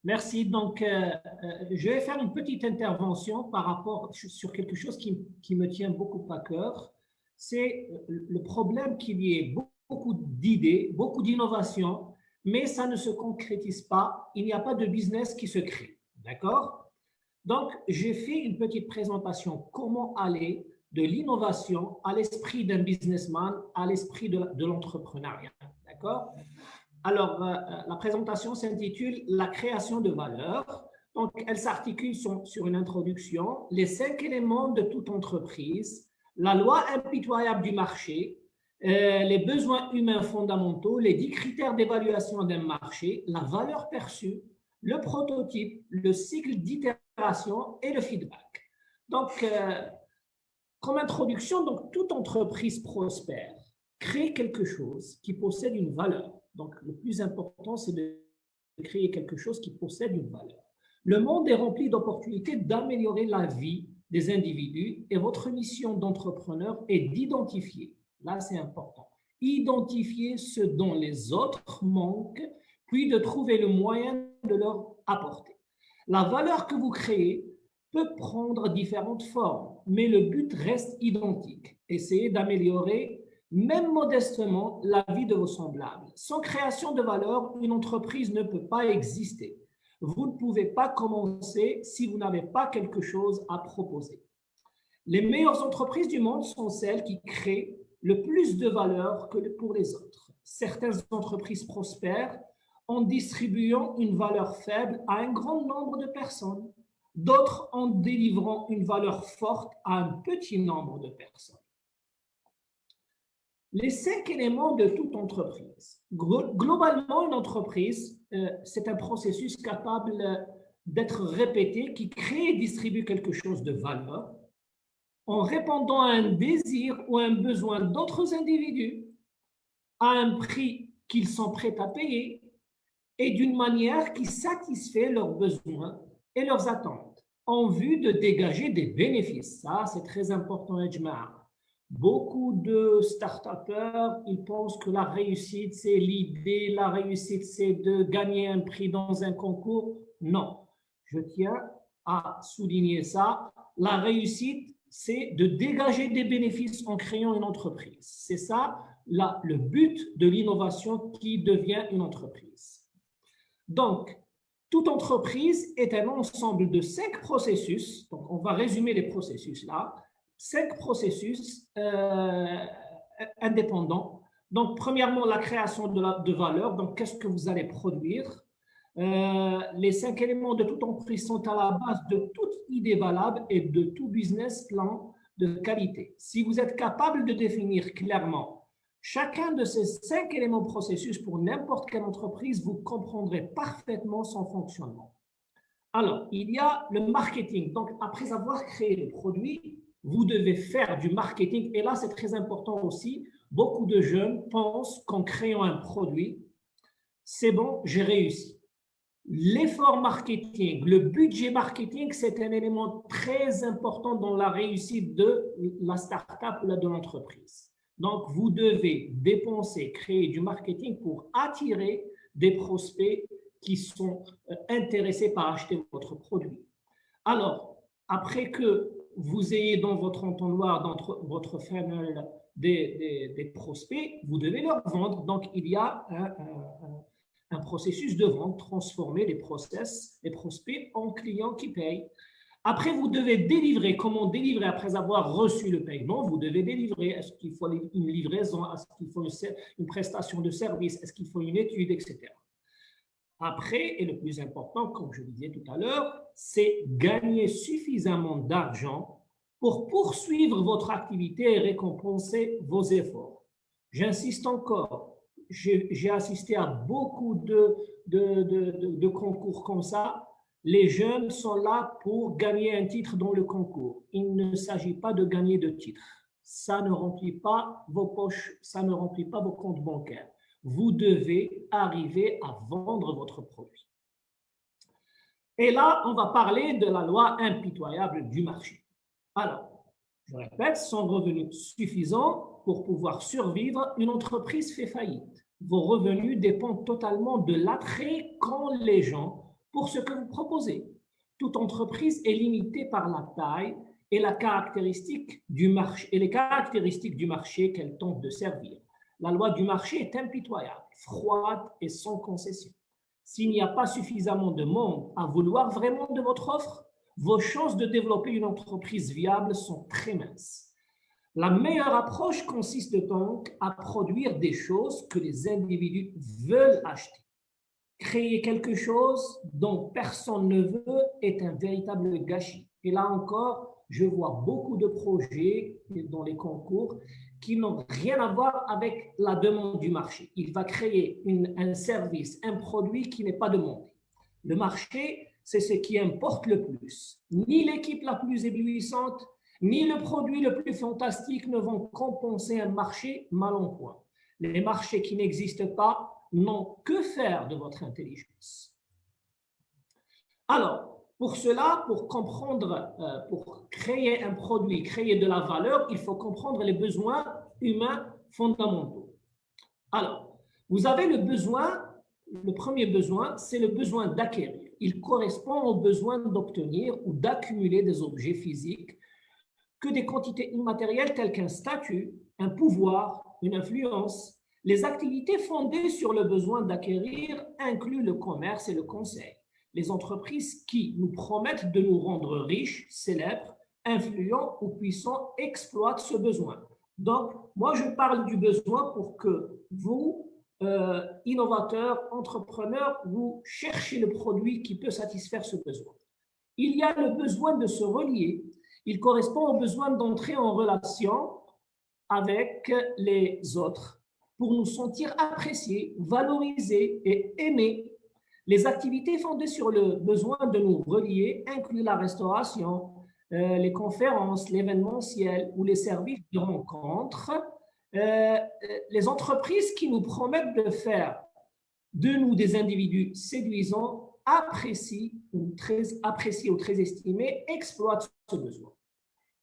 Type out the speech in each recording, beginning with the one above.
Merci. Donc, je vais faire une petite intervention par rapport sur quelque chose qui me tient beaucoup à cœur. C'est le problème qu'il y ait beaucoup d'idées, beaucoup d'innovations, mais ça ne se concrétise pas. Il n'y a pas de business qui se crée. D'accord? Donc, j'ai fait une petite présentation comment aller de l'innovation à l'esprit d'un businessman, à l'esprit de l'entrepreneuriat. D'accord? Alors, la présentation s'intitule « La création de valeur ». Donc, elle s'articule sur une introduction, les 5 éléments de toute entreprise, la loi impitoyable du marché, les besoins humains fondamentaux, les 10 critères d'évaluation d'un marché, la valeur perçue, le prototype, le cycle d'itération et le feedback. Donc, comme introduction, donc, toute entreprise prospère crée quelque chose qui possède une valeur. Donc, le plus important, c'est de créer quelque chose qui possède une valeur. Le monde est rempli d'opportunités d'améliorer la vie des individus et votre mission d'entrepreneur est d'identifier, là c'est important, identifier ce dont les autres manquent, puis de trouver le moyen de leur apporter. La valeur que vous créez peut prendre différentes formes, mais le but reste identique. Essayez d'améliorer, même modestement, la vie de vos semblables. Sans création de valeur, une entreprise ne peut pas exister. Vous ne pouvez pas commencer si vous n'avez pas quelque chose à proposer. Les meilleures entreprises du monde sont celles qui créent le plus de valeur que pour les autres. Certaines entreprises prospèrent en distribuant une valeur faible à un grand nombre de personnes, d'autres en délivrant une valeur forte à un petit nombre de personnes. Les 5 éléments de toute entreprise. Globalement, une entreprise, c'est un processus capable d'être répété qui crée et distribue quelque chose de valeur en répondant à un désir ou un besoin d'autres individus à un prix qu'ils sont prêts à payer et d'une manière qui satisfait leurs besoins et leurs attentes en vue de dégager des bénéfices. Ça, c'est très important, Ejma. Beaucoup de start-upers, ils pensent que la réussite, c'est l'idée, la réussite, c'est de gagner un prix dans un concours. Non, je tiens à souligner ça. La réussite, c'est de dégager des bénéfices en créant une entreprise. C'est ça le but de l'innovation qui devient une entreprise. Donc, toute entreprise est un ensemble de 5 processus. Donc, on va résumer les processus là. 5 processus indépendants. Donc, premièrement, la création de valeur. Donc, qu'est-ce que vous allez produire? Les 5 éléments de toute entreprise sont à la base de toute idée valable et de tout business plan de qualité. Si vous êtes capable de définir clairement chacun de ces 5 éléments processus pour n'importe quelle entreprise, vous comprendrez parfaitement son fonctionnement. Alors, il y a le marketing. Donc, après avoir créé le produit, vous devez faire du marketing. Et là, c'est très important aussi. Beaucoup de jeunes pensent qu'en créant un produit, c'est bon, j'ai réussi. L'effort marketing, le budget marketing, c'est un élément très important dans la réussite de la start-up ou de l'entreprise. Donc, vous devez dépenser, créer du marketing pour attirer des prospects qui sont intéressés par acheter votre produit. Alors, après que vous ayez dans votre entonnoir, dans votre funnel des prospects, vous devez leur vendre. Donc, il y a un processus de vente, transformer les prospects en clients qui payent. Après, vous devez délivrer. Comment délivrer après avoir reçu le paiement? Vous devez délivrer. Est-ce qu'il faut une livraison? Est-ce qu'il faut une prestation de service? Est-ce qu'il faut une étude, etc. Après, et le plus important, comme je disais tout à l'heure, c'est gagner suffisamment d'argent pour poursuivre votre activité et récompenser vos efforts. J'insiste encore, j'ai assisté à beaucoup de concours comme ça. Les jeunes sont là pour gagner un titre dans le concours. Il ne s'agit pas de gagner de titres. Ça ne remplit pas vos poches, ça ne remplit pas vos comptes bancaires. Vous devez arriver à vendre votre produit. Et là, on va parler de la loi impitoyable du marché. Alors, je répète, sans revenus suffisants pour pouvoir survivre, une entreprise fait faillite. Vos revenus dépendent totalement de l'attrait qu'ont les gens pour ce que vous proposez. Toute entreprise est limitée par la taille et la caractéristique du marché, et les caractéristiques du marché qu'elle tente de servir. La loi du marché est impitoyable, froide et sans concession. S'il n'y a pas suffisamment de monde à vouloir vraiment de votre offre, vos chances de développer une entreprise viable sont très minces. La meilleure approche consiste donc à produire des choses que les individus veulent acheter. Créer quelque chose dont personne ne veut est un véritable gâchis. Et là encore, je vois beaucoup de projets dans les concours qui n'ont rien à voir avec la demande du marché. Il va créer un service, un produit qui n'est pas demandé. Le marché, c'est ce qui importe le plus. Ni l'équipe la plus éblouissante, ni le produit le plus fantastique ne vont compenser un marché mal en point. Les marchés qui n'existent pas n'ont que faire de votre intelligence. Alors, pour cela, pour comprendre, pour créer un produit, créer de la valeur, il faut comprendre les besoins humains fondamentaux. Alors, vous avez le besoin, le premier besoin, c'est le besoin d'acquérir. Il correspond au besoin d'obtenir ou d'accumuler des objets physiques que des quantités immatérielles telles qu'un statut, un pouvoir, une influence. Les activités fondées sur le besoin d'acquérir incluent le commerce et le conseil. Les entreprises qui nous promettent de nous rendre riches, célèbres, influents ou puissants exploitent ce besoin. Donc, moi, je parle du besoin pour que vous, innovateurs, entrepreneurs, vous cherchez le produit qui peut satisfaire ce besoin. Il y a le besoin de se relier. Il correspond au besoin d'entrer en relation avec les autres pour nous sentir appréciés, valorisés et aimés. Les activités fondées sur le besoin de nous relier incluent la restauration, les conférences, l'événementiel ou les services de rencontre. Les entreprises qui nous promettent de faire de nous des individus séduisants, appréciés ou très estimés, exploitent ce besoin.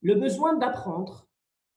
Le besoin d'apprendre,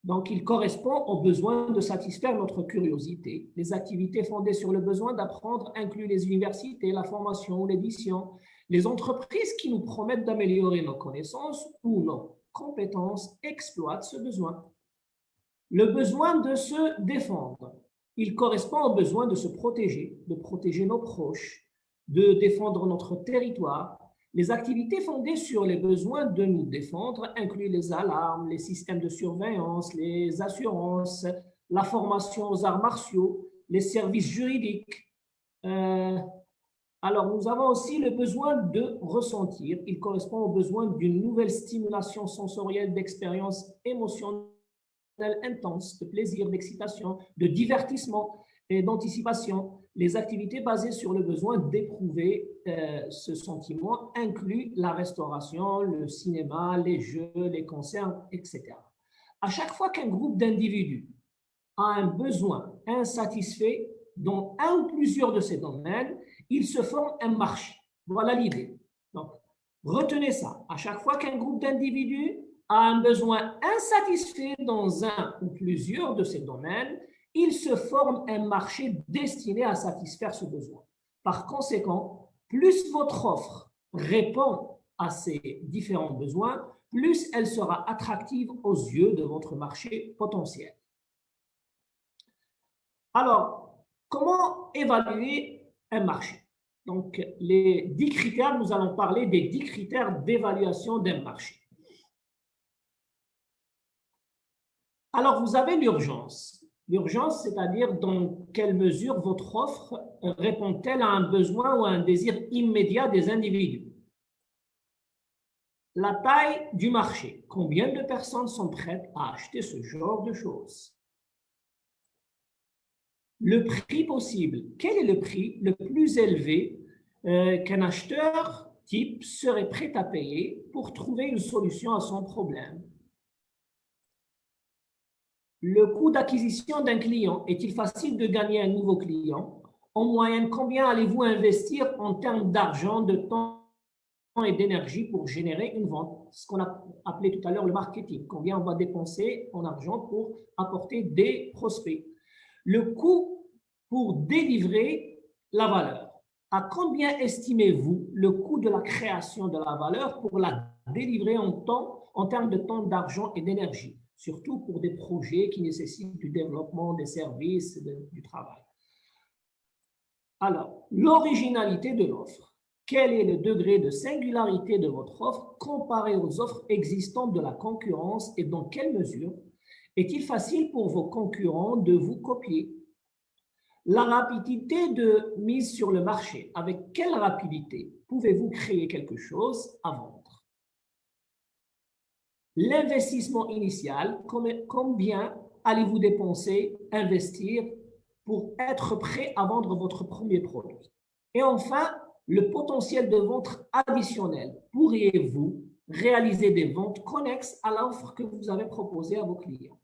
donc il correspond au besoin de satisfaire notre curiosité. Les activités fondées sur le besoin d'apprendre incluent les universités, la formation, l'édition. Les entreprises qui nous promettent d'améliorer nos connaissances ou nos compétences exploitent ce besoin. Le besoin de se défendre. Il correspond au besoin de se protéger, de protéger nos proches, de défendre notre territoire. Les activités fondées sur les besoins de nous défendre incluent les alarmes, les systèmes de surveillance, les assurances, la formation aux arts martiaux, les services juridiques. Alors, nous avons aussi le besoin de ressentir. Il correspond au besoin d'une nouvelle stimulation sensorielle, d'expérience émotionnelle intense, de plaisir, d'excitation, de divertissement et d'anticipation. Les activités basées sur le besoin d'éprouver ce sentiment incluent la restauration, le cinéma, les jeux, les concerts, etc. À chaque fois qu'un groupe d'individus a un besoin insatisfait dans un ou plusieurs de ces domaines, il se forme un marché. Voilà l'idée. Donc, retenez ça. À chaque fois qu'un groupe d'individus a un besoin insatisfait dans un ou plusieurs de ces domaines, il se forme un marché destiné à satisfaire ce besoin. Par conséquent, plus votre offre répond à ces différents besoins, plus elle sera attractive aux yeux de votre marché potentiel. Alors, comment évaluer un marché? Donc, les 10 critères, nous allons parler des 10 critères d'évaluation d'un marché. Alors, vous avez l'urgence. L'urgence, c'est-à-dire dans quelle mesure votre offre répond-elle à un besoin ou à un désir immédiat des individus. La taille du marché. Combien de personnes sont prêtes à acheter ce genre de choses? Le prix possible. Quel est le prix le plus élevé qu'un acheteur type serait prêt à payer pour trouver une solution à son problème? Le coût d'acquisition d'un client. Est-il facile de gagner un nouveau client? En moyenne, combien allez-vous investir en termes d'argent, de temps et d'énergie pour générer une vente? Ce qu'on a appelé tout à l'heure le marketing. Combien on va dépenser en argent pour apporter des prospects? Le coût pour délivrer la valeur. À combien estimez-vous le coût de la création de la valeur pour la délivrer en termes de temps, d'argent et d'énergie, surtout pour des projets qui nécessitent du développement des services, du travail? Alors, l'originalité de l'offre. Quel est le degré de singularité de votre offre comparé aux offres existantes de la concurrence et dans quelle mesure est-il facile pour vos concurrents de vous copier? La rapidité de mise sur le marché. Avec quelle rapidité pouvez-vous créer quelque chose à vendre? L'investissement initial, combien allez-vous dépenser, investir pour être prêt à vendre votre premier produit? Et enfin, le potentiel de vente additionnel. Pourriez-vous réaliser des ventes connexes à l'offre que vous avez proposée à vos clients?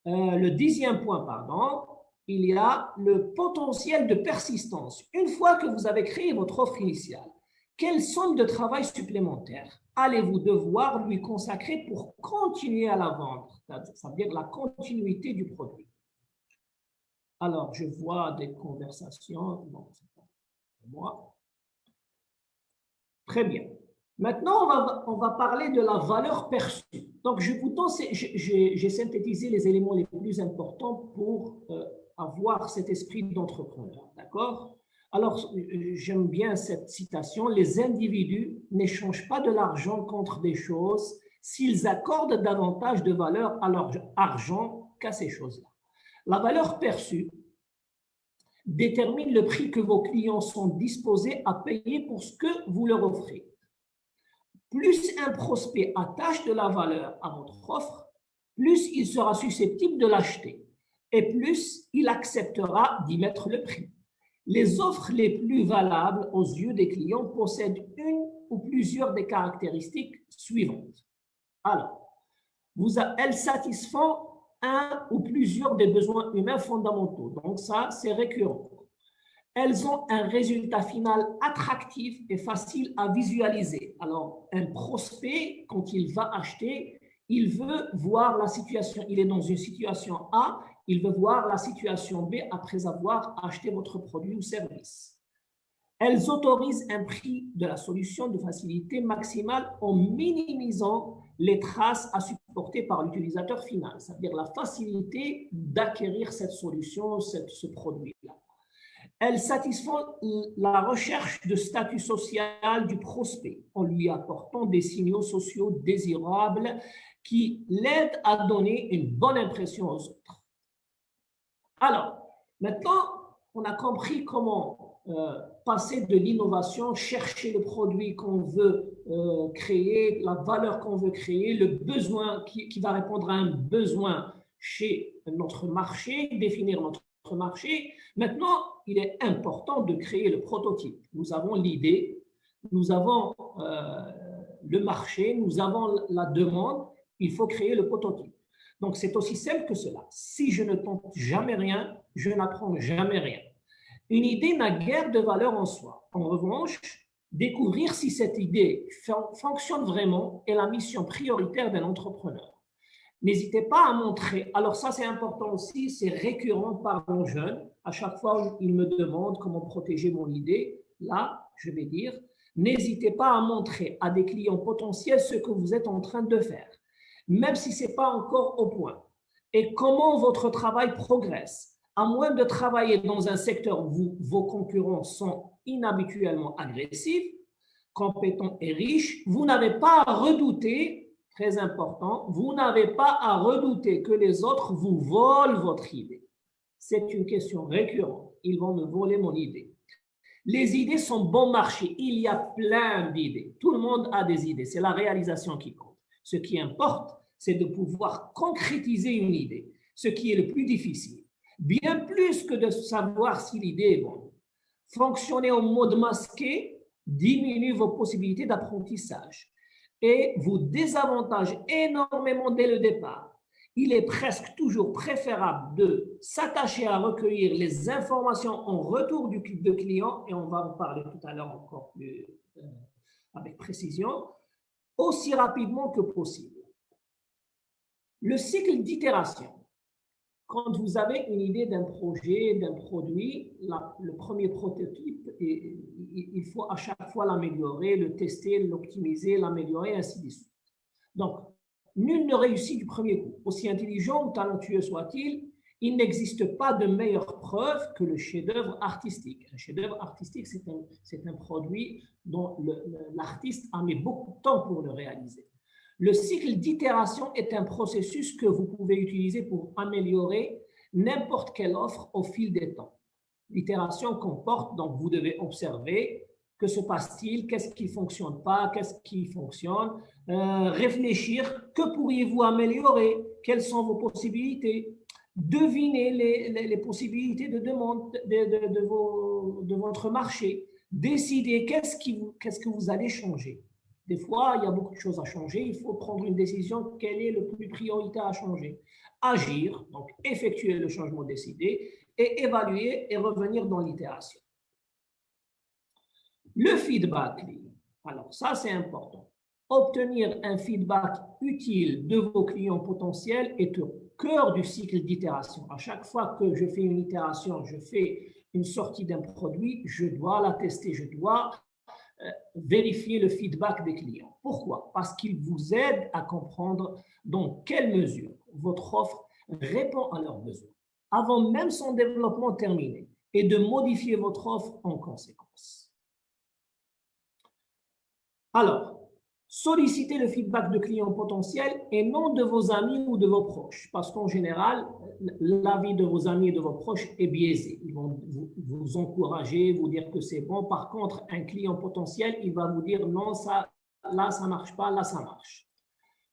Le 10e point, pardon, il y a le potentiel de persistance. Une fois que vous avez créé votre offre initiale, quelle somme de travail supplémentaire allez-vous devoir lui consacrer pour continuer à la vendre, c'est-à-dire la continuité du produit? Alors, je vois des conversations. Non, c'est pas moi. Très bien. Maintenant, on va parler de la valeur perçue. Donc, j'ai synthétisé les éléments les plus importants pour avoir cet esprit d'entrepreneur. D'accord? Alors, j'aime bien cette citation. Les individus n'échangent pas de l'argent contre des choses s'ils accordent davantage de valeur à leur argent qu'à ces choses-là. La valeur perçue détermine le prix que vos clients sont disposés à payer pour ce que vous leur offrez. Plus un prospect attache de la valeur à votre offre, plus il sera susceptible de l'acheter et plus il acceptera d'y mettre le prix. Les offres les plus valables aux yeux des clients possèdent une ou plusieurs des caractéristiques suivantes. Alors, elles satisfont un ou plusieurs des besoins humains fondamentaux. Donc ça, c'est récurrent. Elles ont un résultat final attractif et facile à visualiser. Alors, un prospect, quand il va acheter, il veut voir la situation. Il est dans une situation A, il veut voir la situation B après avoir acheté votre produit ou service. Elles autorisent un prix de la solution de facilité maximale en minimisant les traces à supporter par l'utilisateur final, c'est-à-dire la facilité d'acquérir cette solution, ce produit-là. Elles satisfont la recherche de statut social du prospect en lui apportant des signaux sociaux désirables qui l'aident à donner une bonne impression aux autres. Alors, maintenant, on a compris comment passer de l'innovation, chercher le produit qu'on veut créer, la valeur qu'on veut créer, le besoin qui va répondre à un besoin chez notre marché, définir notre marché. Maintenant, il est important de créer le prototype. Nous avons l'idée, nous avons le marché, nous avons la demande, il faut créer le prototype. Donc, c'est aussi simple que cela. Si je ne tente jamais rien, je n'apprends jamais rien. Une idée n'a guère de valeur en soi. En revanche, découvrir si cette idée fonctionne vraiment est la mission prioritaire d'un entrepreneur. N'hésitez pas à montrer. Alors ça, c'est important aussi, c'est récurrent par nos jeunes. À chaque fois, ils me demandent comment protéger mon idée. Là, je vais dire, n'hésitez pas à montrer à des clients potentiels ce que vous êtes en train de faire, même si ce n'est pas encore au point. Et comment votre travail progresse. À moins de travailler dans un secteur où vos concurrents sont inhabituellement agressifs, compétents et riches, vous n'avez pas à redouter, très important, vous n'avez pas à redouter que les autres vous volent votre idée. C'est une question récurrente. Ils vont me voler mon idée. Les idées sont bon marché. Il y a plein d'idées. Tout le monde a des idées. C'est la réalisation qui compte. Ce qui importe, c'est de pouvoir concrétiser une idée, ce qui est le plus difficile. Bien plus que de savoir si l'idée est bonne. Fonctionner en mode masqué diminue vos possibilités d'apprentissage et vous désavantage énormément dès le départ. Il est presque toujours préférable de s'attacher à recueillir les informations en retour du client, et on va en parler tout à l'heure encore plus avec précision, aussi rapidement que possible. Le cycle d'itération. quand vous avez une idée d'un projet, d'un produit, le premier prototype, il faut à chaque fois l'améliorer, le tester, l'optimiser, l'améliorer, ainsi de suite. Donc, nul ne réussit du premier coup. Aussi intelligent ou talentueux soit-il, il n'existe pas de meilleure preuve que le chef-d'œuvre artistique. Un chef-d'œuvre artistique, c'est un produit dont l'artiste a mis beaucoup de temps pour le réaliser. Le cycle d'itération est un processus que vous pouvez utiliser pour améliorer n'importe quelle offre au fil des temps. L'itération comporte, donc vous devez observer que se passe-t-il, qu'est-ce qui ne fonctionne pas, qu'est-ce qui fonctionne, réfléchir, que pourriez-vous améliorer, quelles sont vos possibilités, deviner les possibilités de demande de votre marché, décider qu'est-ce que vous allez changer. Des fois, il y a beaucoup de choses à changer. Il faut prendre une décision. Quelle est le plus prioritaire à changer? Agir, donc effectuer le changement décidé et évaluer et revenir dans l'itération. Le feedback, alors ça c'est important. Obtenir un feedback utile de vos clients potentiels est au cœur du cycle d'itération. À chaque fois que je fais une itération, je fais une sortie d'un produit, je dois la tester, je dois vérifier le feedback des clients. Pourquoi? Parce qu'il vous aide à comprendre dans quelle mesure votre offre répond à leurs besoins, avant même son développement terminé, et de modifier votre offre en conséquence. Alors, sollicitez le feedback de clients potentiels et non de vos amis ou de vos proches, parce qu'en général, l'avis de vos amis et de vos proches est biaisé. Ils vont vous encourager, vous dire que c'est bon. Par contre, un client potentiel, il va vous dire non, ça, là, ça ne marche pas, là, ça marche.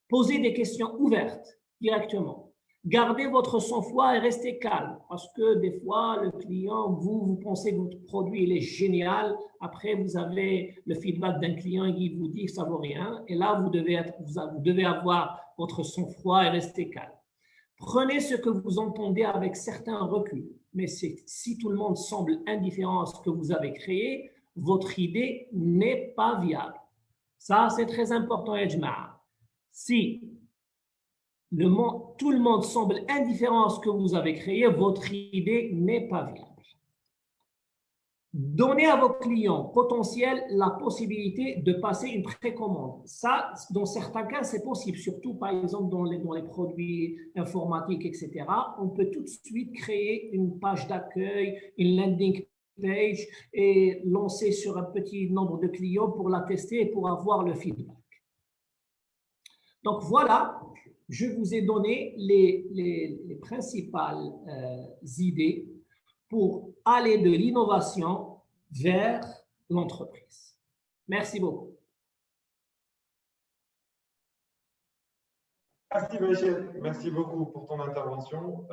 Posez des questions ouvertes directement. Gardez votre sang-froid et restez calme, parce que des fois, le client, vous pensez que votre produit il est génial. Après, vous avez le feedback d'un client qui vous dit que ça ne vaut rien. Et là, vous devez avoir votre sang-froid et rester calme. Prenez ce que vous entendez avec certains reculs. Mais si tout le monde semble indifférent à ce que vous avez créé, votre idée n'est pas viable. Ça, c'est très important, Ejma. Si tout le monde semble indifférent à ce que vous avez créé, votre idée n'est pas viable. Donnez à vos clients potentiels la possibilité de passer une précommande. Ça, dans certains cas, c'est possible, surtout par exemple dans les produits informatiques, etc. On peut tout de suite créer une page d'accueil, une landing page et lancer sur un petit nombre de clients pour la tester et pour avoir le feedback. Donc voilà, je vous ai donné les principales idées pour aller de l'innovation vers l'entreprise. Merci beaucoup. Merci Bachir, merci beaucoup pour ton intervention.